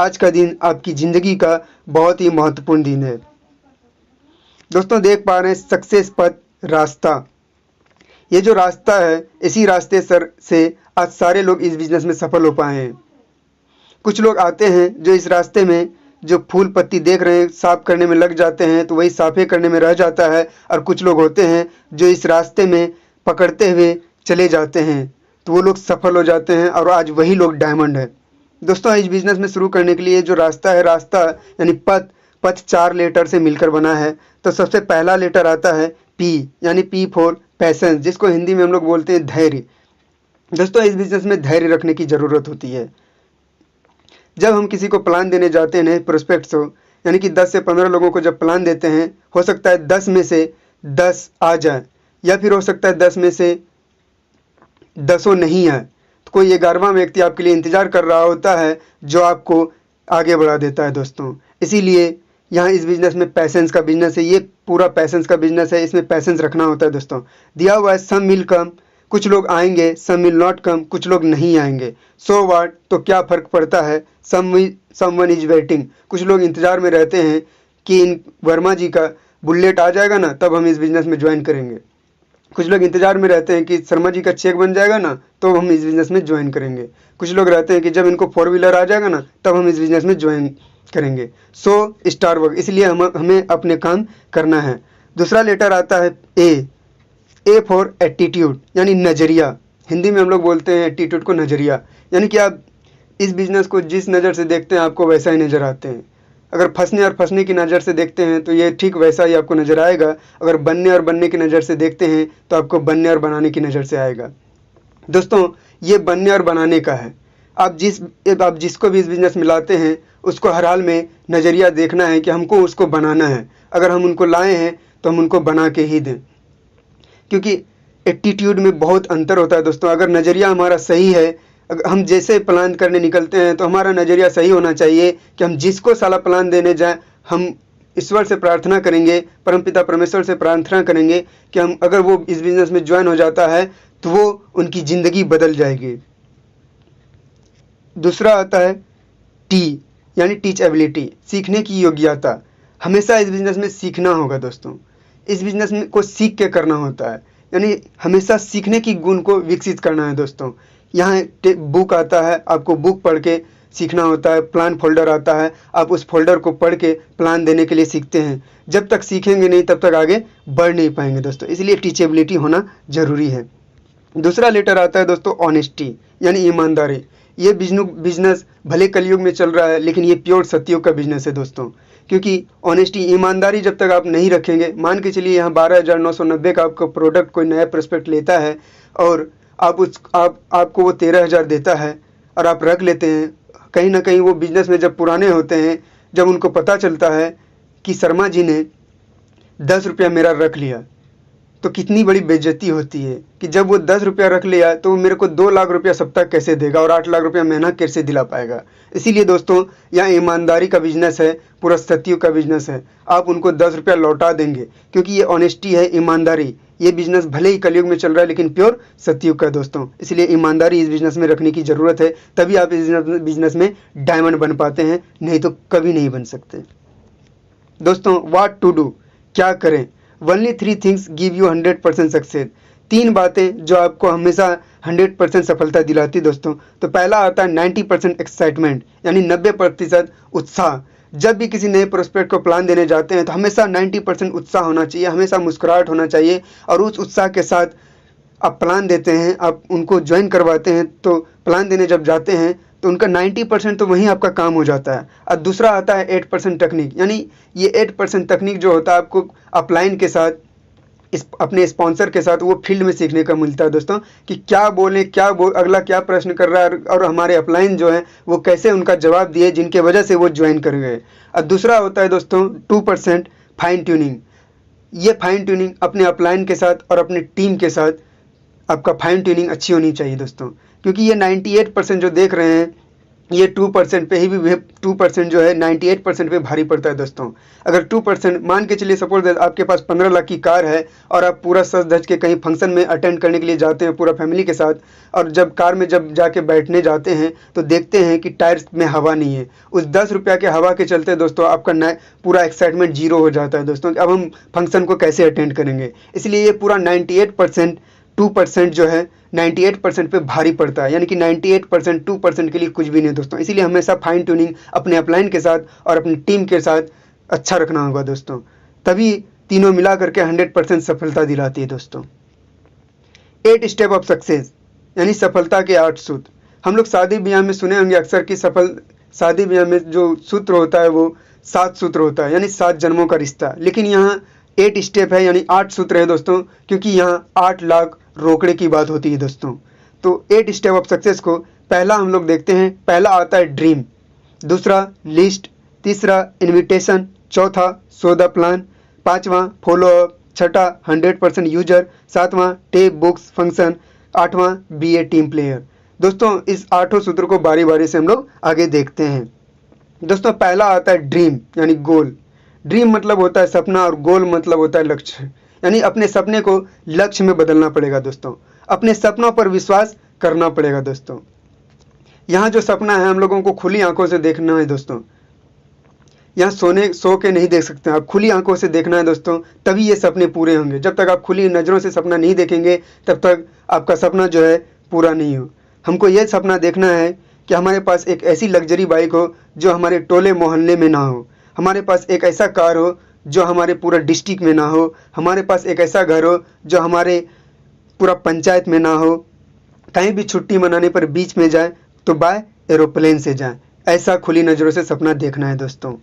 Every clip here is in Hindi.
आज का दिन आपकी ज़िंदगी का बहुत ही महत्वपूर्ण दिन है। दोस्तों देख पा रहे हैं सक्सेस पथ रास्ता। ये जो रास्ता है, इसी रास्ते से आज सारे लोग इस बिज़नेस में सफल हो पाए हैं। कुछ लोग आते हैं जो इस रास्ते में जो फूल पत्ती देख रहे हैं साफ करने में लग जाते हैं, तो वही साफे करने में रह जाता है। और कुछ लोग होते हैं जो इस रास्ते में पकड़ते हुए चले जाते हैं, तो वो लोग सफल हो जाते हैं और आज वही लोग डायमंड है। दोस्तों इस बिज़नेस में शुरू करने के लिए जो रास्ता है, रास्ता यानी पथ 4 लेटर से मिलकर बना है। तो सबसे पहला लेटर आता है पी, यानी पी फॉर पैसेंस, जिसको हिंदी में हम लोग बोलते हैं धैर्य। दोस्तों इस बिज़नेस में धैर्य रखने की ज़रूरत होती है। जब हम किसी को प्लान देने जाते हैं नए प्रोस्पेक्ट्स को, यानी कि 10 से 15 लोगों को जब प्लान देते हैं, हो सकता है 10 में से 10 आ जाए, या फिर हो सकता है 10 में से 10 नहीं आए। तो कोई 11वां व्यक्ति आपके लिए इंतज़ार कर रहा होता है जो आपको आगे बढ़ा देता है। दोस्तों इसीलिए यहाँ इस बिज़नेस में पैसेंस का बिज़नेस है। ये पूरा पैसेंस का बिज़नेस है, इसमें पैसेंस रखना होता है। दोस्तों दिया हुआ है सम विल कम, कुछ लोग आएंगे, सम विल नॉट कम, कुछ लोग नहीं आएंगे। सो व्हाट, तो क्या फ़र्क पड़ता है। समवन इज वेटिंग, कुछ लोग इंतज़ार में रहते हैं कि इन वर्मा जी का बुलेट आ जाएगा ना, तब हम इस बिज़नेस में ज्वाइन करेंगे। कुछ लोग इंतज़ार में रहते हैं कि शर्मा जी का चेक बन जाएगा ना, तो हम इस बिज़नेस में ज्वाइन करेंगे। कुछ लोग रहते हैं कि जब इनको 4 व्हीलर आ जाएगा ना, तब हम इस बिज़नेस में ज्वाइन करेंगे। सो स्टार वर्क, इसलिए हमें अपने काम करना है। दूसरा लेटर आता है ए फॉर एटीट्यूड, यानी नज़रिया। हिंदी में हम लोग बोलते हैं एटीट्यूड को नज़रिया, यानी कि आप इस बिज़नेस को जिस नज़र से देखते हैं आपको वैसा ही नज़र आते हैं। अगर फंसने की नज़र से देखते हैं तो ये ठीक वैसा ही आपको नज़र आएगा। अगर बनने की नज़र से देखते हैं तो आपको बनने और बनाने की नज़र से आएगा। दोस्तों ये बनने और बनाने का है। आप जिसको भी इस बिज़नेस में लाते हैं उसको हर हाल में नज़रिया देखना है कि हमको उसको बनाना है। अगर हम उनको लाए हैं तो हम उनको बना के ही दें, क्योंकि एटीट्यूड में बहुत अंतर होता है। दोस्तों अगर नज़रिया हमारा सही है, अगर हम जैसे प्लान करने निकलते हैं तो हमारा नज़रिया सही होना चाहिए कि हम जिसको साला प्लान देने जाएं, हम ईश्वर से प्रार्थना करेंगे, परमपिता परमेश्वर से प्रार्थना करेंगे कि हम अगर वो इस बिज़नेस में ज्वाइन हो जाता है तो वो उनकी ज़िंदगी बदल जाएगी। दूसरा आता है टी, यानी टीच एबिलिटी, सीखने की योग्यता। हमेशा इस बिज़नेस में सीखना होगा। दोस्तों इस बिज़नेस में को सीख के करना होता है, यानी हमेशा सीखने की गुण को विकसित करना है। दोस्तों यहाँ बुक आता है, आपको बुक पढ़ के सीखना होता है। प्लान फोल्डर आता है, आप उस फोल्डर को पढ़ के प्लान देने के लिए सीखते हैं। जब तक सीखेंगे नहीं तब तक आगे बढ़ नहीं पाएंगे। दोस्तों इसलिए टीचेबिलिटी होना ज़रूरी है। दूसरा लेटर आता है दोस्तों ऑनेस्टी, यानी ईमानदारी। ये बिजनेस भले कलयुग में चल रहा है, लेकिन ये प्योर सत्युग का बिजनेस है। दोस्तों क्योंकि ऑनेस्टी, ईमानदारी जब तक आप नहीं रखेंगे, मान के चलिए यहाँ 12,990 का आपको प्रोडक्ट कोई नया प्रोस्पेक्ट लेता है और आपको वो 13,000 देता है और आप रख लेते हैं। कहीं ना कहीं वो बिज़नेस में जब पुराने होते हैं, जब उनको पता चलता है कि शर्मा जी ने 10 रुपया मेरा रख लिया, तो कितनी बड़ी बेइज्जती होती है कि जब वो 10 रुपया रख लिया तो वो मेरे को 2 लाख रुपया सप्ताह कैसे देगा और 8 लाख रुपया महीना कैसे दिला पाएगा। इसीलिए दोस्तों यहाँ ईमानदारी का बिजनेस है, पूरा सत्युग का बिजनेस है। आप उनको 10 रुपया लौटा देंगे, क्योंकि ये ऑनेस्टी है, ईमानदारी। ये बिजनेस भले ही कलयुग में चल रहा है लेकिन प्योर सत्युग का। दोस्तों इसलिए ईमानदारी इस बिजनेस में रखने की ज़रूरत है, तभी आप इस बिजनेस में डायमंड बन पाते हैं, नहीं तो कभी नहीं बन सकते। दोस्तों व्हाट टू डू, क्या करें। Only 3 things give you 100% success. 3 बातें जो आपको हमेशा 100% सफलता दिलाती। दोस्तों तो पहला आता है 90% एक्साइटमेंट, यानी 90% उत्साह। जब भी किसी नए प्रोस्पेक्ट को प्लान देने जाते हैं तो हमेशा 90% उत्साह होना चाहिए, हमेशा मुस्कुराहट होना चाहिए। और उस उत्साह के साथ आप प्लान देते हैं, आप उनको ज्वाइन करवाते हैं, तो प्लान देने जब जाते हैं तो उनका 90% तो वहीं आपका काम हो जाता है। और दूसरा आता है 8% टेक्निक, यानी ये 8% तकनीक जो होता है आपको अपलाइन के साथ, अपने स्पॉन्सर के साथ वो फील्ड में सीखने का मिलता है। दोस्तों कि क्या बोलें, अगला क्या प्रश्न कर रहा है, और हमारे अपलाइन जो है वो कैसे उनका जवाब दिए जिनके वजह से वो ज्वाइन कर गए। और दूसरा होता है दोस्तों 2% फाइन ट्यूनिंग। ये फाइन ट्यूनिंग अपने अपलाइन के साथ और अपने टीम के साथ आपका फाइन ट्यूनिंग अच्छी होनी चाहिए। दोस्तों क्योंकि ये 98% जो देख रहे हैं ये 2% पे ही भी 2% जो है 98% पे भारी पड़ता है दोस्तों। अगर 2% मान के चलिए, सपोज आपके पास 15 लाख की कार है और आप पूरा सज धज के कहीं फंक्शन में अटेंड करने के लिए जाते हैं पूरा फैमिली के साथ, और जब कार में जब जाके बैठने जाते हैं तो देखते हैं कि टायर्स में हवा नहीं है। उस 10 रुपया के हवा के चलते दोस्तों आपका पूरा एक्साइटमेंट जीरो हो जाता है दोस्तों। अब हम फंक्शन को कैसे अटेंड करेंगे? इसलिए ये पूरा 98% 2% जो है 98% पे भारी पड़ता है, यानी कि 98% 2% के लिए कुछ भी नहीं दोस्तों। इसीलिए हमेशा फाइन ट्यूनिंग अपने अपलाइन के साथ और अपनी टीम के साथ अच्छा रखना होगा दोस्तों, तभी तीनों मिला करके 100% सफलता दिलाती है दोस्तों। 8 स्टेप ऑफ सक्सेस, यानी सफलता के 8 सूत्र। हम लोग शादी ब्याह में सुने होंगे अक्सर कि शादी ब्याह में जो सूत्र होता है वो 7 सूत्र होता है, यानी 7 जन्मों का रिश्ता। लेकिन यहाँ 8 स्टेप है, यानी 8 सूत्र है दोस्तों, क्योंकि यहाँ 8 लाख रोकड़े की बात होती है दोस्तों। तो 8 स्टेप ऑफ सक्सेस को पहला हम लोग देखते हैं। पहला आता है ड्रीम, दूसरा लिस्ट, तीसरा इन्विटेशन, चौथा शो द प्लान, पांचवा फॉलो अप, छठा 100% यूजर, सातवां टेप बुक्स फंक्शन, आठवां बी ए टीम प्लेयर। दोस्तों इस 8 सूत्रों को बारी बारी से हम लोग आगे देखते हैं। दोस्तों पहला आता है ड्रीम, यानी गोल। ड्रीम मतलब होता है सपना और गोल मतलब होता है लक्ष्य, यानी अपने सपने को लक्ष्य में बदलना पड़ेगा दोस्तों। अपने सपनों पर विश्वास करना पड़ेगा दोस्तों। यहाँ जो सपना है हम लोगों को खुली आंखों से देखना है दोस्तों। यहाँ सो के नहीं देख सकते, आप खुली आंखों से देखना है दोस्तों, तभी ये सपने पूरे होंगे। जब तक आप खुली नज़रों से सपना नहीं देखेंगे तब तक आपका सपना जो है पूरा नहीं हो। हमको ये सपना देखना है कि हमारे पास एक ऐसी लग्जरी बाइक हो जो हमारे टोले मोहल्ले में ना हो, हमारे पास एक ऐसा कार हो जो हमारे पूरा डिस्ट्रिक्ट में ना हो, हमारे पास एक ऐसा घर हो जो हमारे पूरा पंचायत में ना हो, कहीं भी छुट्टी मनाने पर बीच में जाए तो बाय एरोप्लेन से जाए। ऐसा खुली नज़रों से सपना देखना है दोस्तों।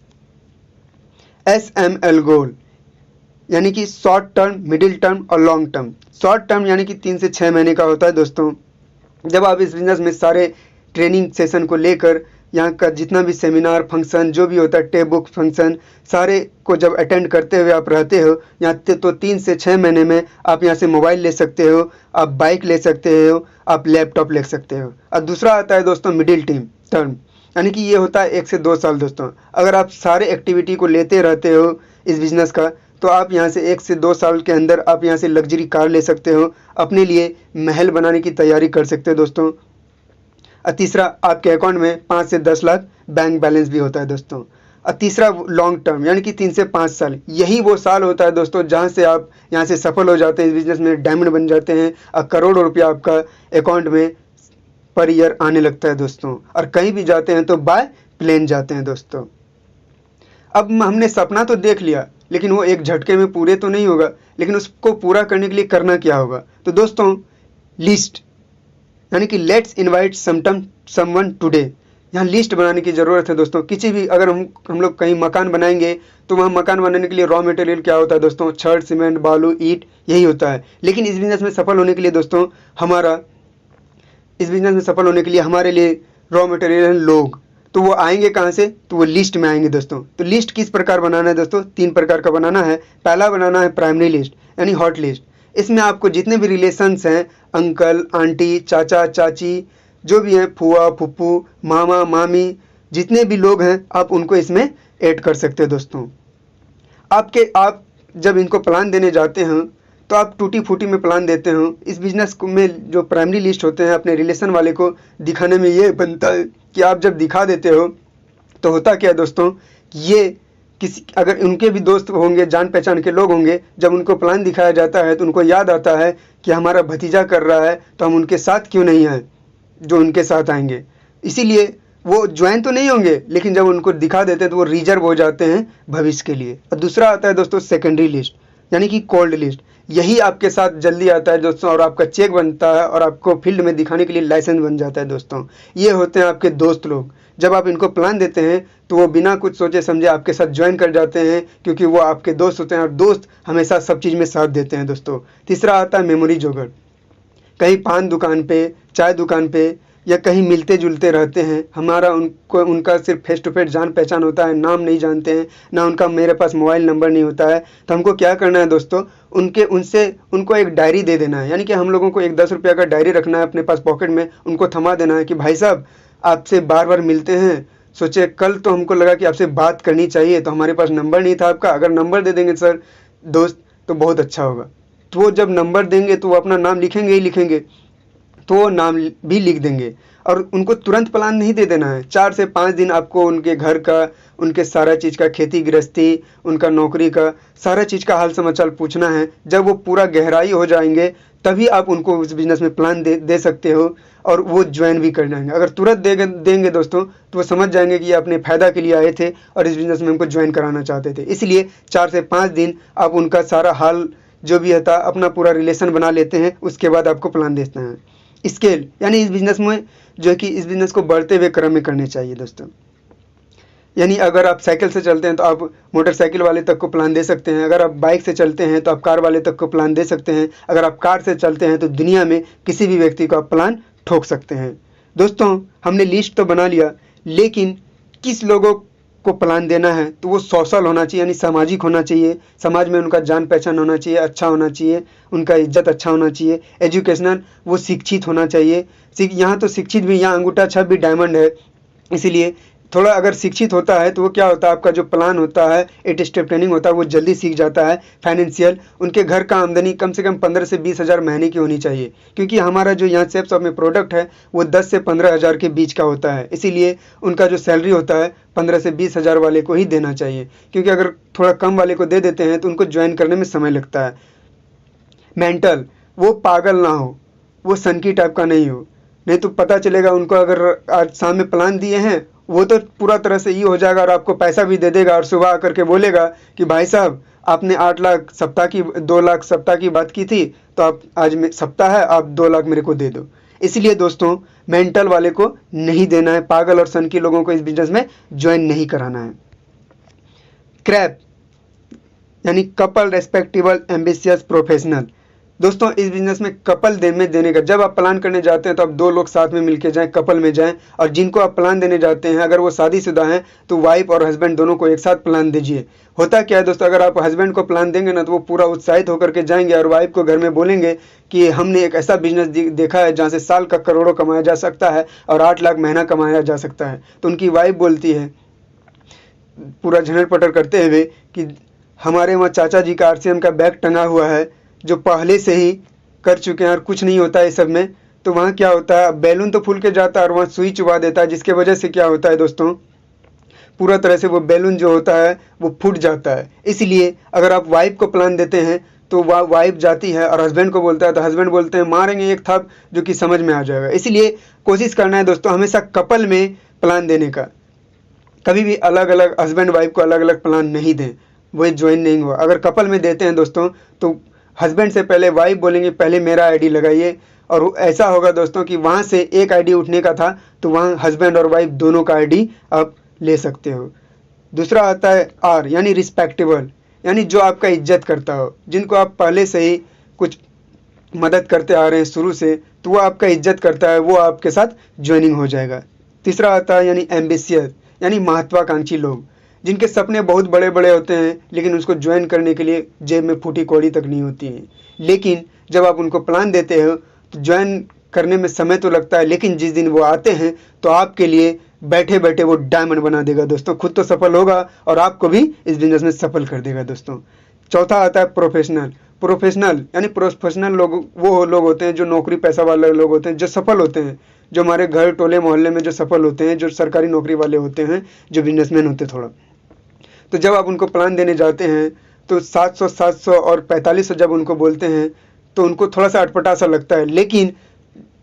SML गोल, यानी कि शॉर्ट टर्म, मिडिल टर्म और लॉन्ग टर्म। शॉर्ट टर्म यानी कि 3 से 6 महीने का होता है दोस्तों। जब आप इस बिजनेस में सारे ट्रेनिंग सेशन को लेकर यहाँ का जितना भी सेमिनार फंक्शन जो भी होता है, टेप बुक फंक्शन, सारे को जब अटेंड करते हुए आप रहते हो यहाँ तो 3 से 6 महीने में आप यहाँ से मोबाइल ले सकते हो, आप बाइक ले सकते हो, आप लैपटॉप ले सकते हो। और दूसरा आता है दोस्तों मिडिल टर्म, यानी कि ये होता है 1 से 2 साल दोस्तों। अगर आप सारे एक्टिविटी को लेते रहते हो इस बिज़नेस का तो आप यहाँ से 1 से 2 साल के अंदर आप यहाँ से लग्जरी कार ले सकते हो, अपने लिए महल बनाने की तैयारी कर सकते हो दोस्तों। और तीसरा आपके अकाउंट में 5 से 10 लाख बैंक बैलेंस भी होता है दोस्तों। और तीसरा लॉन्ग टर्म, यानी कि 3 से 5 साल, यही वो साल होता है दोस्तों जहाँ से आप यहाँ से सफल हो जाते हैं, इस बिज़नेस में डायमंड बन जाते हैं और करोड़ों रुपया आपका अकाउंट में पर ईयर आने लगता है दोस्तों। और कहीं भी जाते हैं तो बाय प्लेन जाते हैं दोस्तों। अब हमने सपना तो देख लिया, लेकिन वो एक झटके में पूरे तो नहीं होगा, लेकिन उसको पूरा करने के लिए करना क्या होगा? तो दोस्तों लिस्ट, यानी कि लेट्स इनवाइट समवन टुडे, यहाँ लिस्ट बनाने की ज़रूरत है दोस्तों। किसी भी अगर हम लोग कहीं मकान बनाएंगे तो वहाँ मकान बनाने के लिए रॉ मटेरियल क्या होता है दोस्तों? छड़, सीमेंट, बालू, ईंट, यही होता है। लेकिन इस बिज़नेस में सफल होने के लिए दोस्तों हमारे लिए रॉ मटेरियल हैं लोग। तो वो आएंगे कहाँ से? तो वो लिस्ट में आएंगे दोस्तों। तो लिस्ट किस प्रकार बनाना है दोस्तों? 3 प्रकार का बनाना है। पहला बनाना है प्राइमरी लिस्ट, यानी हॉट लिस्ट। इसमें आपको जितने भी रिलेशंस हैं, अंकल, आंटी, चाचा, चाची, जो भी हैं, फूआ, फुप्पू, मामा, मामी, जितने भी लोग हैं आप उनको इसमें ऐड कर सकते हैं दोस्तों। आप जब इनको प्लान देने जाते हैं तो आप टूटी फूटी में प्लान देते हो। इस बिजनेस में जो प्राइमरी लिस्ट होते हैं अपने रिलेशन वाले को दिखाने में ये बनता है कि आप जब दिखा देते हो तो होता क्या है दोस्तों, ये अगर उनके भी दोस्त होंगे, जान पहचान के लोग होंगे, जब उनको प्लान दिखाया जाता है तो उनको याद आता है कि हमारा भतीजा कर रहा है तो हम उनके साथ क्यों नहीं हैं जो उनके साथ आएंगे। इसीलिए वो ज्वाइन तो नहीं होंगे, लेकिन जब उनको दिखा देते हैं तो वो रिजर्व हो जाते हैं भविष्य के लिए। और दूसरा आता है दोस्तों सेकेंडरी लिस्ट, यानी कि कोल्ड लिस्ट। यही आपके साथ जल्दी आता है दोस्तों और आपका चेक बनता है और आपको फील्ड में दिखाने के लिए लाइसेंस बन जाता है दोस्तों। ये होते हैं आपके दोस्त लोग। जब आप इनको प्लान देते हैं तो वो बिना कुछ सोचे समझे आपके साथ ज्वाइन कर जाते हैं, क्योंकि वो आपके दोस्त होते हैं और दोस्त हमेशा सब चीज़ में साथ देते हैं दोस्तों। तीसरा आता है मेमोरी जोगर। कहीं पान दुकान पे, चाय दुकान पे या कहीं मिलते जुलते रहते हैं, हमारा उनका सिर्फ फेस टू फेस जान पहचान होता है, नाम नहीं जानते हैं ना, उनका मेरे पास मोबाइल नंबर नहीं होता है। तो हमको क्या करना है दोस्तों, उनको एक डायरी दे देना है। यानी कि हम लोगों को एक 10 रुपये का डायरी रखना है अपने पास पॉकेट में, उनको थमा देना है कि भाई साहब आपसे बार बार मिलते हैं, सोचे कल तो हमको लगा कि आपसे बात करनी चाहिए, तो हमारे पास नंबर नहीं था आपका, अगर नंबर दे देंगे सर दोस्त तो बहुत अच्छा होगा। तो वो जब नंबर देंगे तो वो अपना नाम लिखेंगे ही लिखेंगे, तो वो नाम भी लिख देंगे। और उनको तुरंत प्लान नहीं दे देना है, 4 से 5 दिन आपको उनके घर का, उनके सारा चीज़ का, खेती गृहस्थी, उनका नौकरी का, सारा चीज़ का हाल समाचार पूछना है। जब वो पूरा गहराई हो जाएंगे तभी आप उनको उस बिज़नेस में प्लान दे सकते हो और वो ज्वाइन भी कर जाएंगे। अगर तुरंत देंगे दोस्तों तो वो समझ जाएंगे कि ये अपने फ़ायदा के लिए आए थे और इस बिज़नेस में हमको ज्वाइन कराना चाहते थे। इसलिए 4 से 5 दिन आप उनका सारा हाल जो भी था अपना पूरा रिलेशन बना लेते हैं, उसके बाद आपको प्लान देना है। स्केल यानी इस बिज़नेस में जो है कि इस बिज़नेस को बढ़ते हुए क्रम में करने चाहिए दोस्तों। यानी अगर आप साइकिल से चलते हैं तो आप मोटरसाइकिल वाले तक को प्लान दे सकते हैं, अगर आप बाइक से चलते हैं तो आप कार वाले तक को प्लान दे सकते हैं, अगर आप कार से चलते हैं तो दुनिया में किसी भी व्यक्ति को आप प्लान ठोक सकते हैं। दोस्तों हमने लिस्ट तो बना लिया, लेकिन किस लोगों को प्लान देना है तो वो सोशल होना चाहिए, यानी सामाजिक होना चाहिए, समाज में उनका जान पहचान होना चाहिए, अच्छा होना चाहिए, उनका इज्जत अच्छा होना चाहिए। एजुकेशनल वो शिक्षित होना चाहिए, यहाँ तो शिक्षित भी, यहाँ अंगूठा छाप भी डायमंड है, इसीलिए थोड़ा अगर शिक्षित होता है तो वो क्या होता है, आपका जो प्लान होता है 8 स्टेप ट्रेनिंग होता है वो जल्दी सीख जाता है। फाइनेंशियल, उनके घर का आमदनी कम से कम 15 से 20 हज़ार महीने की होनी चाहिए, क्योंकि हमारा जो यहाँ सेफ शॉप में प्रोडक्ट है वो 10 से 15 हज़ार के बीच का होता है, इसीलिए उनका जो सैलरी होता है 15 से 20 हज़ार वाले को ही देना चाहिए, क्योंकि अगर थोड़ा कम वाले को दे देते हैं तो उनको ज्वाइन करने में समय लगता है। मेंटल, वो पागल ना हो, वो सनकी टाइप का नहीं हो, नहीं तो पता चलेगा उनको अगर आज शाम में प्लान दिए हैं वो तो पूरा तरह से ये हो जाएगा और आपको पैसा भी दे देगा और सुबह आकर के बोलेगा कि भाई साहब आपने 8 लाख सप्ताह की 2 लाख सप्ताह की बात की थी, तो आप आज में सप्ताह है, आप 2 लाख मेरे को दे दो। इसलिए दोस्तों मेंटल वाले को नहीं देना है, पागल और सनकी लोगों को इस बिजनेस में ज्वाइन नहीं कराना है। क्रैप यानी कपल रेस्पेक्टेबल एम्बिशियस प्रोफेशनल। दोस्तों इस बिजनेस में कपल देने का, जब आप प्लान करने जाते हैं तो आप 2 लोग साथ में मिलके जाएं, कपल में जाएं, और जिनको आप प्लान देने जाते हैं अगर वो शादीशुदा हैं तो वाइफ और हस्बैंड दोनों को एक साथ प्लान दीजिए। होता क्या है दोस्तों, अगर आप हस्बैंड को प्लान देंगे ना तो वो पूरा उत्साहित होकर के जाएंगे और वाइफ को घर में बोलेंगे कि हमने एक ऐसा बिजनेस देखा है जहाँ से साल का करोड़ों कमाया जा सकता है और 8 लाख महीना कमाया जा सकता है। तो उनकी वाइफ बोलती है पूरा झनर पटर करते हुए कि हमारे वहाँ चाचा जी का RCM का बैग टंगा हुआ है जो पहले से ही कर चुके हैं और कुछ नहीं होता है सब में। तो वहाँ क्या होता है, बैलून तो फूल के जाता है और वहाँ सुई चुबा देता है, जिसके वजह से क्या होता है दोस्तों, पूरा तरह से वो बैलून जो होता है वो फूट जाता है। इसलिए अगर आप वाइफ को प्लान देते हैं तो वह वाइफ जाती है और हस्बैंड को बोलता है तो हस्बैंड बोलते हैं मारेंगे एक थप, जो कि समझ में आ जाएगा। इसलिए कोशिश करना है दोस्तों हमेशा कपल में प्लान देने का, कभी भी अलग अलग हस्बैंड वाइफ को अलग अलग प्लान नहीं दें, वो ज्वाइन नहीं हुआ। अगर कपल में देते हैं दोस्तों तो हस्बैंड से पहले वाइफ बोलेंगे पहले मेरा आईडी लगाइए, और ऐसा होगा दोस्तों कि वहाँ से एक आईडी उठने का था तो वहाँ हस्बैंड और वाइफ दोनों का आईडी आप ले सकते हो। दूसरा आता है आर यानी रिस्पेक्टेबल, यानी जो आपका इज्जत करता हो, जिनको आप पहले से ही कुछ मदद करते आ रहे हैं शुरू से, तो वो आपका इज्जत करता है, वो आपके साथ ज्वाइनिंग हो जाएगा। तीसरा आता है यानी एम्बिशियस, यानी महत्वाकांक्षी लोग, जिनके सपने बहुत बड़े बड़े होते हैं लेकिन उसको ज्वाइन करने के लिए जेब में फूटी कौड़ी तक नहीं होती है। लेकिन जब आप उनको प्लान देते हो तो ज्वाइन करने में समय तो लगता है, लेकिन जिस दिन वो आते हैं तो आपके लिए बैठे बैठे वो डायमंड बना देगा दोस्तों, खुद तो सफल होगा और आपको भी इस बिजनेस में सफल कर देगा दोस्तों। चौथा आता है प्रोफेशनल यानी प्रोफेशनल लोग वो लोग होते हैं जो नौकरी पैसा वाले लोग होते हैं, जो सफल होते हैं, जो हमारे घर टोले मोहल्ले में जो सफल होते हैं, जो सरकारी नौकरी वाले होते हैं, जो बिजनेसमैन होते हैं थोड़ा। तो जब आप उनको प्लान देने जाते हैं तो 700 और 4500 जब उनको बोलते हैं तो उनको थोड़ा सा अटपटा सा लगता है, लेकिन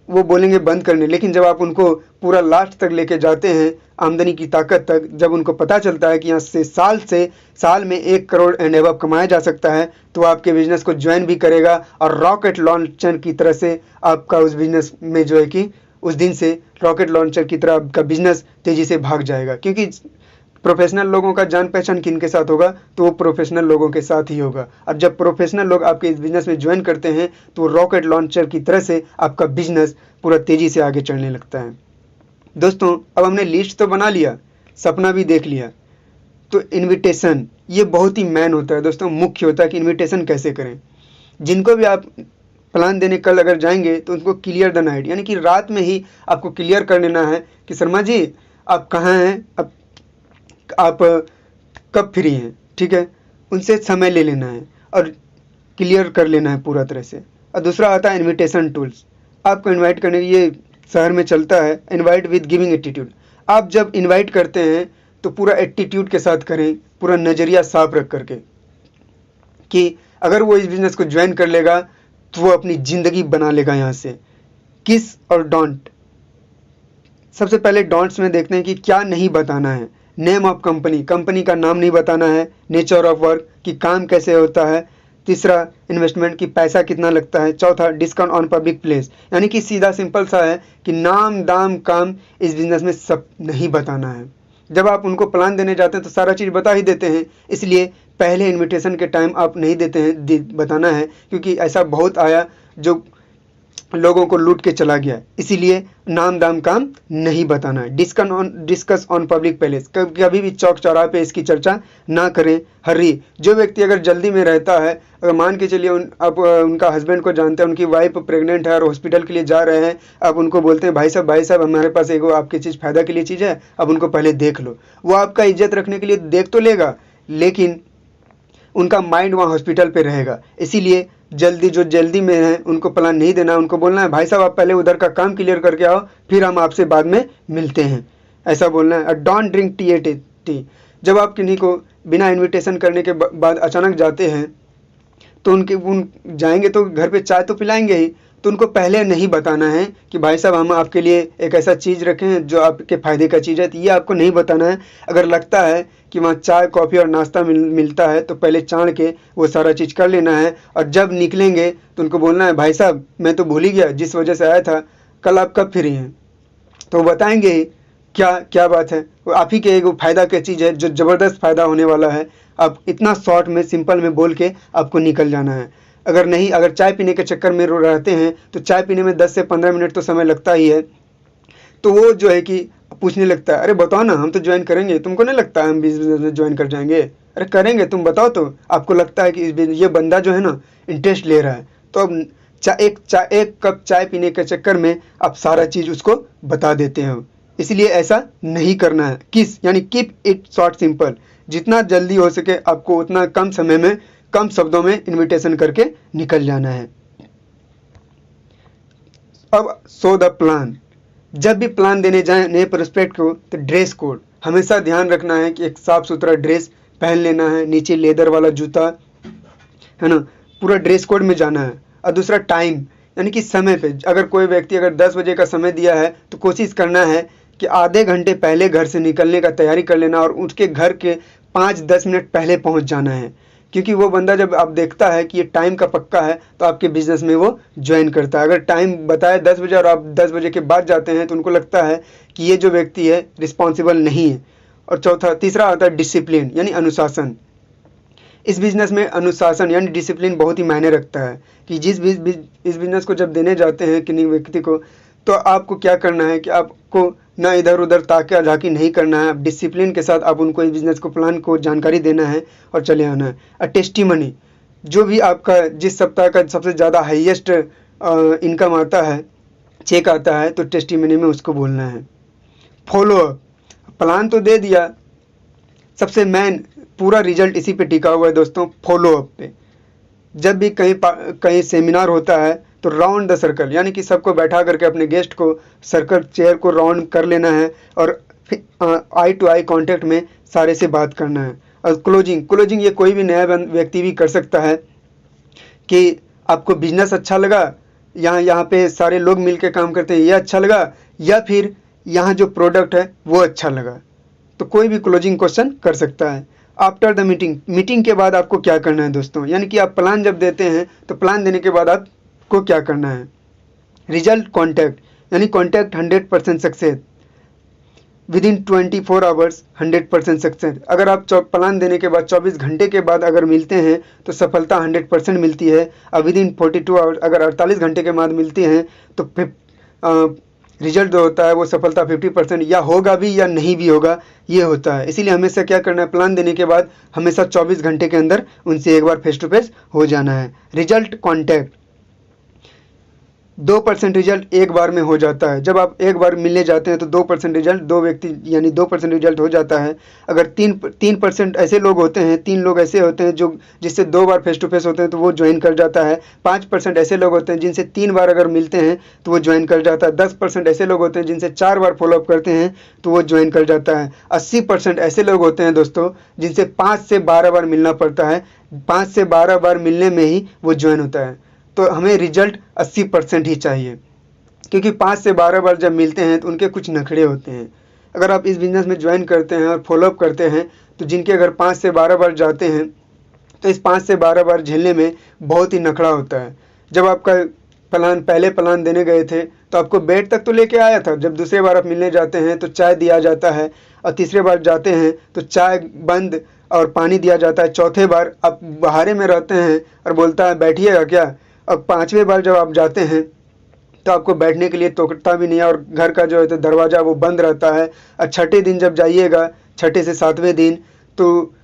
वो बोलेंगे बंद करने। लेकिन जब आप उनको पूरा लास्ट तक लेके जाते हैं, आमदनी की ताकत तक, जब उनको पता चलता है कि यहाँ से साल में 1 करोड़ एंड अबव कमाया जा सकता है, तो आपके बिजनेस को ज्वाइन भी करेगा और रॉकेट लॉन्चर की तरह से आपका उस बिजनेस में जो है कि उस दिन से रॉकेट लॉन्चर की तरह आपका बिजनेस तेज़ी से भाग जाएगा। क्योंकि प्रोफेशनल लोगों का जान पहचान किन के साथ होगा, तो वो प्रोफेशनल लोगों के साथ ही होगा। और जब प्रोफेशनल लोग आपके इस बिज़नेस में ज्वाइन करते हैं तो रॉकेट लॉन्चर की तरह से आपका बिजनेस पूरा तेज़ी से आगे चलने लगता है। दोस्तों अब हमने लिस्ट तो बना लिया, सपना भी देख लिया, तो इन्विटेशन ये बहुत ही मेन होता है दोस्तों, मुख्य होता है कि इन्विटेशन कैसे करें। जिनको भी आप प्लान देने कल अगर जाएंगे तो उनको क्लियर द नाइट, यानी कि रात में ही आपको क्लियर कर लेना है कि शर्मा जी आप कहाँ हैं, आप कब फ्री हैं, ठीक है, उनसे समय ले लेना है और क्लियर कर लेना है पूरा तरह से। और दूसरा आता है इन्विटेशन टूल्स, आपको इनवाइट करने के ये शहर में चलता है इनवाइट विद गिविंग एटीट्यूड। आप जब इनवाइट करते हैं तो पूरा एटीट्यूड के साथ करें, पूरा नज़रिया साफ रख करके कि अगर वो इस बिज़नेस को ज्वाइन कर लेगा तो वो अपनी ज़िंदगी बना लेगा यहाँ से। किस और डोंट, सबसे पहले डोंट्स में देखते हैं कि क्या नहीं बताना है। नेम ऑफ कंपनी, कंपनी का नाम नहीं बताना है। नेचर ऑफ वर्क, कि काम कैसे होता है। तीसरा इन्वेस्टमेंट, की पैसा कितना लगता है। चौथा डिस्काउंट ऑन पब्लिक प्लेस, यानी कि सीधा सिंपल सा है कि नाम दाम काम इस बिज़नेस में सब नहीं बताना है। जब आप उनको प्लान देने जाते हैं तो सारा चीज़ बता ही देते हैं, इसलिए पहले इनविटेशन के टाइम आप नहीं देते हैं बताना है, क्योंकि ऐसा बहुत आया जो लोगों को लूट के चला गया, इसीलिए नाम दाम काम नहीं बताना है। डिस्कस ऑन पब्लिक प्लेस, कभी भी चौक चौराहे पे इसकी चर्चा ना करें। हरी, जो व्यक्ति अगर जल्दी में रहता है, अगर मान के चलिए आप उनका हस्बैंड को जानते हैं, उनकी वाइफ प्रेग्नेंट है और हॉस्पिटल के लिए जा रहे हैं, आप उनको बोलते हैं भाई साहब हमारे पास एगो आपकी चीज़ फायदा के लिए चीज़ है, अब उनको पहले देख लो। वो आपका इज्जत रखने के लिए देख तो लेगा, लेकिन उनका माइंड वहाँ हॉस्पिटल पे रहेगा, इसीलिए जो जल्दी में है उनको प्लान नहीं देना। उनको बोलना है भाई साहब आप पहले उधर का काम क्लियर करके आओ, फिर हम आपसे बाद में मिलते हैं, ऐसा बोलना है। डोंट ड्रिंक टी, जब आप किन्हीं को बिना इनविटेशन करने के बाद अचानक जाते हैं तो उन जाएंगे तो घर पे चाय तो पिलाएंगे ही, तो उनको पहले नहीं बताना है कि भाई साहब हम आपके लिए एक ऐसा चीज़ रखे हैं जो आपके फ़ायदे का चीज़ है, तो ये आपको नहीं बताना है। अगर लगता है कि वहाँ चाय कॉफ़ी और नाश्ता मिलता है तो पहले चाण के वो सारा चीज़ कर लेना है, और जब निकलेंगे तो उनको बोलना है भाई साहब मैं तो भूल ही गया जिस वजह से आया था, कल आप कब फ्री हैं, तो बताएंगे क्या बात है। वो आप ही के एक फ़ायदा की चीज़ है जो ज़बरदस्त फ़ायदा होने वाला है। आप इतना शॉर्ट में सिंपल में बोल के आपको निकल जाना है। अगर चाय पीने के चक्कर में रहते हैं तो चाय पीने में 10 से 15 मिनट तो समय लगता ही है, तो वो जो है कि पूछने लगता है अरे बताओ ना हम तो ज्वाइन करेंगे, तुमको नहीं लगता हम बिजनेस में ज्वाइन कर जाएंगे, अरे करेंगे तुम बताओ। तो आपको लगता है कि ये बंदा जो है ना इंटरेस्ट ले रहा है, तो अब एक कप चाय पीने के चक्कर में आप सारा चीज़ उसको बता देते हो, इसलिए ऐसा नहीं करना है। किस यानी कीप इट शॉर्ट सिंपल, जितना जल्दी हो सके आपको उतना कम समय में कम शब्दों में इनविटेशन करके निकल जाना है। अब सो द प्लान, जब भी प्लान देने जाएं नए प्रोस्पेक्ट को तो ड्रेस कोड हमेशा ध्यान रखना है कि एक साफ सुथरा ड्रेस पहन लेना है, नीचे लेदर वाला जूता है ना, पूरा ड्रेस कोड में जाना है। और दूसरा टाइम, यानी कि समय पे अगर कोई व्यक्ति अगर 10 बजे का समय दिया है तो कोशिश करना है कि आधे घंटे पहले घर से निकलने का तैयारी कर लेना और उसके घर के 5-10 मिनट पहले पहुंच जाना है, क्योंकि वो बंदा जब आप देखता है कि ये टाइम का पक्का है तो आपके बिजनेस में वो ज्वाइन करता है। अगर टाइम बताया 10 बजे और आप 10 बजे के बाद जाते हैं तो उनको लगता है कि ये जो व्यक्ति है रिस्पॉन्सिबल नहीं है। और तीसरा आता है डिसिप्लिन, यानी अनुशासन। इस बिज़नेस में अनुशासन यानी डिसिप्लिन बहुत ही मायने रखता है कि इस बिज़नेस को जब देने जाते हैं किसी व्यक्ति को, तो आपको क्या करना है कि आपको ना इधर उधर ताका झाकी नहीं करना है, आप डिसिप्लिन के साथ आप उनको इस बिज़नेस को प्लान को जानकारी देना है और चले आना है। टेस्टिमनी, जो भी आपका जिस सप्ताह का सबसे ज़्यादा हाईएस्ट इनकम आता है, चेक आता है, तो टेस्टिमनी में उसको बोलना है। फॉलो अप, प्लान तो दे दिया, सबसे मेन पूरा रिजल्ट इसी पे टिका हुआ है दोस्तों, फॉलो अप पे। जब भी कहीं सेमिनार होता है तो राउंड द सर्कल, यानी कि सबको बैठा करके अपने गेस्ट को सर्कल चेयर को राउंड कर लेना है और आई टू आई कांटेक्ट में सारे से बात करना है। और क्लोजिंग ये कोई भी नया व्यक्ति भी कर सकता है कि आपको बिजनेस अच्छा लगा, यहाँ पे सारे लोग मिलकर काम करते हैं ये अच्छा लगा, या फिर यहाँ जो प्रोडक्ट है वो अच्छा लगा, तो कोई भी क्लोजिंग क्वेश्चन कर सकता है। आफ्टर द मीटिंग के बाद आपको क्या करना है दोस्तों, यानी कि आप प्लान जब देते हैं तो प्लान देने के बाद आपको क्या करना है। रिजल्ट कॉन्टैक्ट, यानी contact 100% success with in 24 hours 100% success. अगर आप प्लान देने के बाद 24 घंटे के बाद अगर मिलते हैं तो सफलता 100% मिलती है, और विद इन 42 आवर्स अगर 48 घंटे के बाद मिलती हैं तो रिजल्ट जो होता है वो सफलता 50% या होगा भी या नहीं भी होगा, ये होता है। इसीलिए हमेशा क्या करना है, प्लान देने के बाद हमेशा 24 घंटे के अंदर उनसे एक बार फेस टू फेस हो जाना है। रिजल्ट कॉन्टैक्ट, 2% रिजल्ट एक बार में हो जाता है। जब आप एक बार मिलने जाते हैं तो 2% रिजल्ट, 2 व्यक्ति यानी 2% रिजल्ट हो जाता है। अगर 3% ऐसे लोग होते हैं, 3 लोग ऐसे होते हैं जो जिससे 2 बार फेस टू फेस होते हैं तो वो ज्वाइन कर जाता है। 5% ऐसे लोग होते हैं जिनसे 3 बार अगर मिलते हैं तो वो ज्वाइन कर जाता है। 10% ऐसे लोग होते हैं जिनसे 4 बार फॉलोअप करते हैं तो वो ज्वाइन कर जाता है। 80% ऐसे लोग होते हैं दोस्तों जिनसे 5 से 12 बार मिलना पड़ता है। 5 से 12 बार मिलने में ही वो ज्वाइन होता है। तो हमें रिजल्ट 80% ही चाहिए, क्योंकि 5 से 12 बार जब मिलते हैं तो उनके कुछ नखरे होते हैं। अगर आप इस बिज़नेस में ज्वाइन करते हैं और फॉलोअप करते हैं तो जिनके अगर 5 से 12 बार जाते हैं तो इस 5 से 12 बार झेलने में बहुत ही नखरा होता है। जब आपका पहले प्लान देने गए थे तो आपको बेड तक तो लेके आया था। जब दूसरे बार आप मिलने जाते हैं तो चाय दिया जाता है, और तीसरे बार जाते हैं तो चाय बंद और पानी दिया जाता है। चौथे बार आप बहारे में रहते हैं और बोलता है बैठिएगा क्या। अब 5वें बार जब आप जाते हैं तो आपको बैठने के लिए तोड़ता भी नहीं है, और घर का जो है तो दरवाज़ा वो बंद रहता है। और छठे दिन जब जाइएगा, छठे से 7वें दिन, तो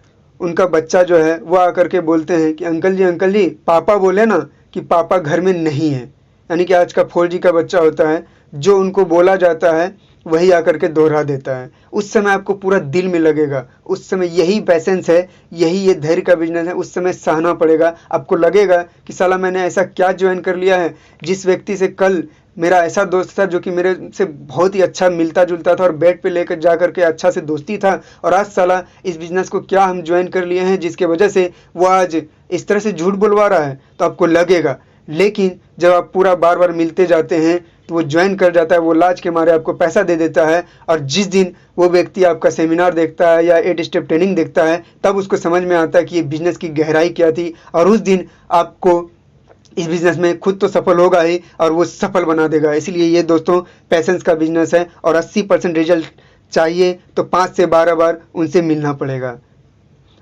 उनका बच्चा जो है वो आकर के बोलते हैं कि अंकल जी पापा बोले ना कि पापा घर में नहीं है। यानी कि आज का 4G का बच्चा होता है, जो उनको बोला जाता है वही आकर के दोहरा देता है। उस समय आपको पूरा दिल में लगेगा, उस समय यही पैसेंस है, यही ये धैर्य का बिजनेस है। उस समय सहना पड़ेगा। आपको लगेगा कि साला मैंने ऐसा क्या ज्वाइन कर लिया है, जिस व्यक्ति से कल मेरा ऐसा दोस्त था जो कि मेरे से बहुत ही अच्छा मिलता जुलता था और बेड पे लेकर जा करके अच्छा से दोस्ती था, और आज साला इस बिज़नेस को क्या हम ज्वाइन कर लिए हैं जिसके वजह से वो आज इस तरह से झूठ बुलवा रहा है। तो आपको लगेगा, लेकिन जब आप पूरा बार बार मिलते जाते हैं तो वो ज्वाइन कर जाता है। वो लाज के मारे आपको पैसा दे देता है, और जिस दिन वो व्यक्ति आपका सेमिनार देखता है या 8 स्टेप ट्रेनिंग देखता है तब उसको समझ में आता है कि ये बिज़नेस की गहराई क्या थी, और उस दिन आपको इस बिज़नेस में खुद तो सफल होगा ही और वो सफल बना देगा। इसलिए ये दोस्तों पैसेंस का बिज़नेस है, और 80% रिजल्ट चाहिए तो 5 से 12 बार उनसे मिलना पड़ेगा,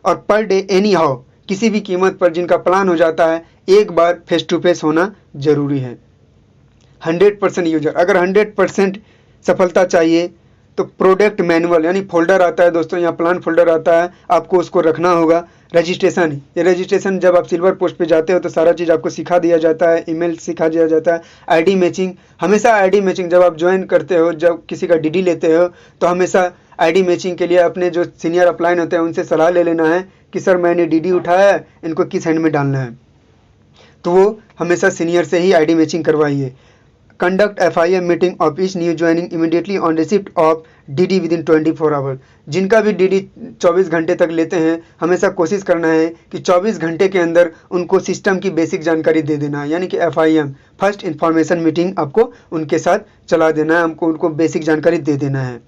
और पर डे एनी हाउ किसी भी कीमत पर जिनका प्लान हो जाता है एक बार फेस टू फेस होना ज़रूरी है। 100% यूजर, अगर 100% सफलता चाहिए तो प्रोडक्ट मैनुअल यानी फोल्डर आता है दोस्तों, यहाँ प्लान फोल्डर आता है, आपको उसको रखना होगा। रजिस्ट्रेशन, ये रजिस्ट्रेशन जब आप सिल्वर पोस्ट पे जाते हो तो सारा चीज़ आपको सिखा दिया जाता है, ईमेल सिखा दिया जाता है। आईडी मैचिंग, हमेशा आईडी मैचिंग जब आप ज्वाइन करते हो, जब किसी का डीडी लेते हो तो हमेशा आईडी मैचिंग के लिए अपने जो सीनियर अपलाइन होते हैं उनसे सलाह ले लेना है कि सर मैंने डीडी उठाया है, इनको किस हैंड में डालना है। तो वो हमेशा सीनियर से ही आईडी मैचिंग करवाइए। Conduct FIM meeting of each new joining immediately on receipt of DD within 24 hour. जिनका भी DD 24 घंटे तक लेते हैं, हमेशा कोशिश करना है कि 24 घंटे के अंदर उनको सिस्टम की बेसिक जानकारी दे देना है, यानी कि FIM फर्स्ट इन्फॉर्मेशन मीटिंग आपको उनके साथ चला देना है, हमको उनको बेसिक जानकारी दे देना है।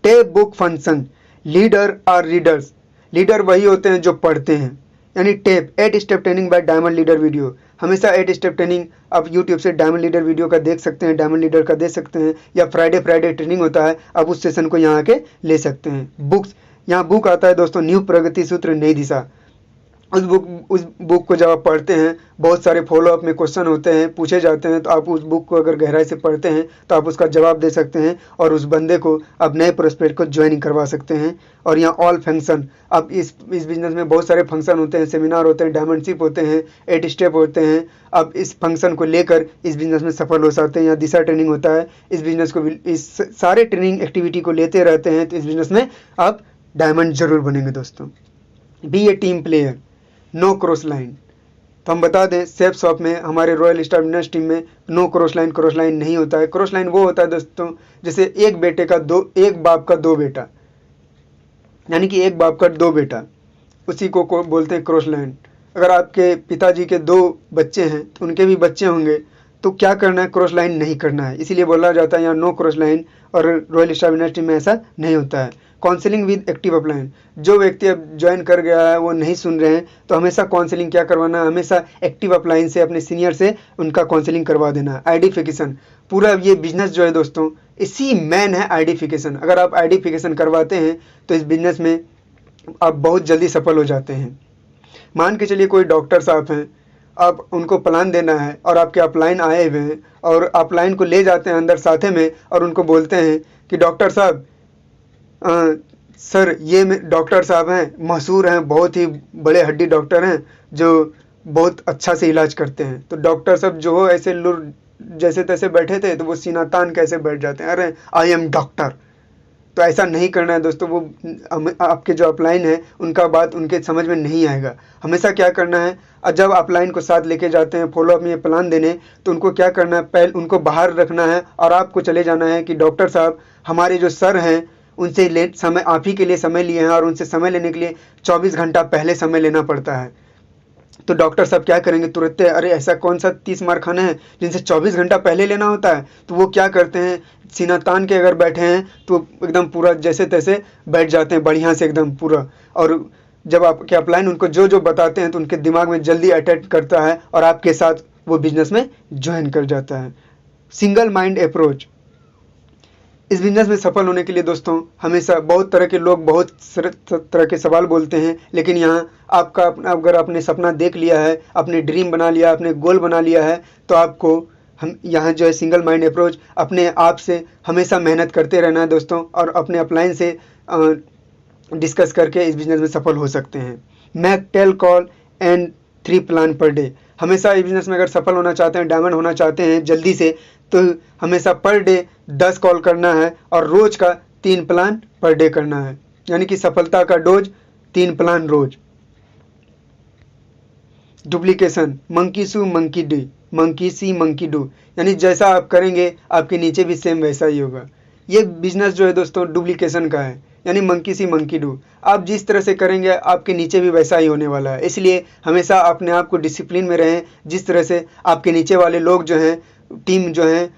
टेप बुक फंक्शन, लीडर और रीडर्स, लीडर वही होते हैं जो पढ़ते हैं, यानी tape 8 step training bye diamond leader video. हमेशा 8 स्टेप ट्रेनिंग आप यूट्यूब से डायमंड लीडर वीडियो का देख सकते हैं, डायमंड लीडर का देख सकते हैं, या फ्राइडे ट्रेनिंग होता है, आप उस सेशन को यहाँ के ले सकते हैं। बुक्स, यहाँ बुक आता है दोस्तों न्यू प्रगति सूत्र नई दिशा। उस बुक को जब आप पढ़ते हैं, बहुत सारे फॉलोअप में क्वेश्चन होते हैं, पूछे जाते हैं, तो आप उस बुक को अगर गहराई से पढ़ते हैं तो आप उसका जवाब दे सकते हैं और उस बंदे को आप नए प्रोस्पेक्ट को ज्वाइनिंग करवा सकते हैं। और यहाँ ऑल फंक्शन, अब इस बिज़नेस में बहुत सारे फंक्शन होते हैं, सेमिनार होते हैं, डायमंडशिप होते हैं, 8 स्टेप होते हैं। अब इस फंक्शन को लेकर इस बिज़नेस में सफल हो सकते हैं। यहाँ दिशा ट्रेनिंग होता है, इस बिज़नेस को इस सारे ट्रेनिंग एक्टिविटी को लेते रहते हैं, तो इस बिज़नेस में आप डायमंड जरूर बनेंगे दोस्तों। Be a team player, no cross line. तो हम बता दें सेफ शॉप में हमारे रॉयल स्टार बिजनेस टीम में नो क्रॉस लाइन नहीं होता है। क्रॉस लाइन वो होता है दोस्तों जैसे एक बाप का दो बेटा, यानी कि एक बाप का दो बेटा, उसी को बोलते हैं क्रॉस लाइन। अगर आपके पिताजी के 2 बच्चे हैं तो उनके भी बच्चे होंगे, तो क्या करना है, क्रॉस लाइन नहीं करना है, इसीलिए बोला जाता है यहाँ नो क्रॉस लाइन। और रॉयल स्टार बिजनेस टीम में ऐसा नहीं होता है। काउंसलिंग विद एक्टिव अपलाइन, जो व्यक्ति अब ज्वाइन कर गया है वो नहीं सुन रहे हैं, तो हमेशा काउंसलिंग क्या करवाना है, हमेशा एक्टिव अपलाइन से अपने सीनियर से उनका काउंसलिंग करवा देना है। आइडेंटिफिकेशन, पूरा ये बिजनेस जो है दोस्तों इसी मैन है आइडेंटिफिकेशन। अगर आप आइडेंटिफिकेशन करवाते हैं तो इस बिजनेस में आप बहुत जल्दी सफल हो जाते हैं। मान के चलिए कोई डॉक्टर साहब हैं, आप उनको प्लान देना है और आपके अपलाइन आए हुए हैं, और अपलाइन को ले जाते हैं अंदर साथे में और उनको बोलते हैं कि डॉक्टर साहब सर ये डॉक्टर साहब हैं, मशहूर हैं, बहुत ही बड़े हड्डी डॉक्टर हैं जो बहुत अच्छा से इलाज करते हैं। तो डॉक्टर साहब जो हो ऐसे लुर जैसे तैसे बैठे थे तो वो सीना तान कैसे बैठ जाते हैं, अरे आई एम डॉक्टर। तो ऐसा नहीं करना है दोस्तों। वो आपके जो अपलाइन है उनका बात उनके समझ में नहीं आएगा। हमेशा क्या करना है, जब अपलाइन को साथ लेके जाते हैं फॉलोअप में प्लान देने, तो उनको क्या करना है, पहले उनको बाहर रखना है और आपको चले जाना है कि डॉक्टर साहब हमारे जो सर हैं उनसे समय आप ही के लिए समय लिए हैं और उनसे समय लेने के लिए 24 घंटा पहले समय लेना पड़ता है। तो डॉक्टर साहब क्या करेंगे, तुरंत अरे ऐसा कौन सा 30 मार खाना है जिनसे 24 घंटा पहले लेना होता है। तो वो क्या करते हैं, सीना तान के अगर बैठे हैं तो एकदम पूरा जैसे तैसे बैठ जाते हैं बढ़िया से एकदम पूरा। और जब आपके अपलाइन उनको जो जो बताते हैं तो उनके दिमाग में जल्दी अटैच करता है और आपके साथ वो बिजनेस में ज्वाइन कर जाता है। Single mind approach. इस बिजनेस में सफल होने के लिए दोस्तों हमेशा बहुत तरह के लोग बहुत तरह के सवाल बोलते हैं, लेकिन यहाँ आपका अगर आपने सपना देख लिया है, अपने ड्रीम बना लिया, अपने गोल बना लिया है, तो आपको हम यहाँ जो है सिंगल माइंड अप्रोच अपने आप से हमेशा मेहनत करते रहना है दोस्तों, और अपने अपलाइन से डिस्कस करके इस बिज़नेस में सफल हो सकते हैं। Make 10 call and 3 plan per day. हमेशा इस बिज़नेस में अगर सफल होना चाहते हैं, डायमंड होना चाहते हैं जल्दी से, तो हमेशा पर डे 10 कॉल करना है और रोज़ का 3 प्लान पर डे करना है, यानी कि सफलता का डोज 3 प्लान रोज। डुप्लीकेशन, मंकी सू मंकी डी, मंकी सी मंकी डू, यानी जैसा आप करेंगे आपके नीचे भी सेम वैसा ही होगा। ये बिजनेस जो है दोस्तों डुप्लीकेशन का है, यानी मंकी सी मंकी डू। आप जिस तरह से करेंगे आपके नीचे भी वैसा ही होने वाला है। इसलिए हमेशा अपने आप को डिसिप्लिन में रहें, जिस तरह से आपके नीचे वाले लोग जो हैं, टीम जो है